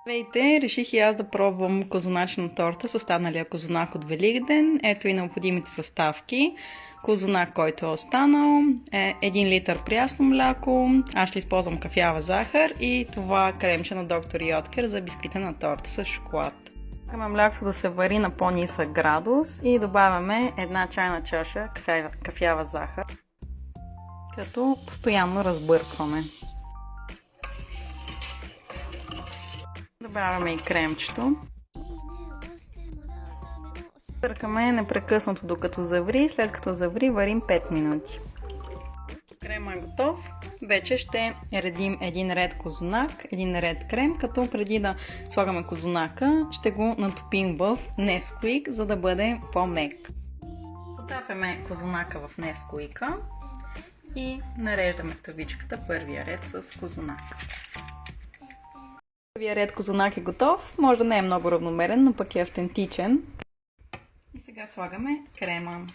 Здравейте, реших и аз да пробвам козуначна торта с останалия козунак от Великден. Ето и необходимите съставки. Козунак, който е останал, 1 литър прясно мляко, аз ще използвам кафява захар и това кремче на доктор Йоткер за бисквита на торта с шоколад. Слагаме млякото да се вари на по-нисък градус и добавяме 1 чайна чаша кафява захар, като постоянно разбъркваме. Добавяме и кремчето. Бъркаме непрекъснато докато заври, след като заври варим 5 минути. Крема е готов. Вече ще редим един ред козунак, един ред крем, като преди да слагаме козунака ще го натопим в Несквик, за да бъде по-мек. Потапяме козунака в Несквика и нареждаме в тавичката първия ред с козунака. Първият ред козунак е готов, може да не е много равномерен, но пък е автентичен. И сега слагаме крема.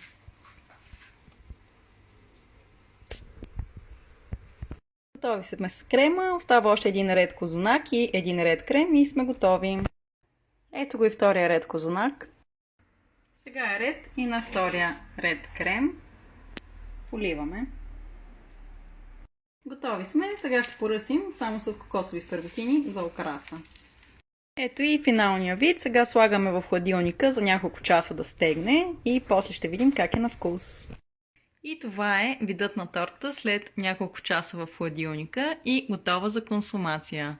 Готови сме с крема, остава още един ред козунак и един ред крем и сме готови. Ето го и втория ред козунак. Сега е ред и на втория ред крем. Поливаме. Готови сме, сега ще поръсим само с кокосови стърготини за украса. Ето и финалния вид, сега слагаме в хладилника за няколко часа да стегне и после ще видим как е на вкус. И това е видът на тортата след няколко часа в хладилника и готова за консумация.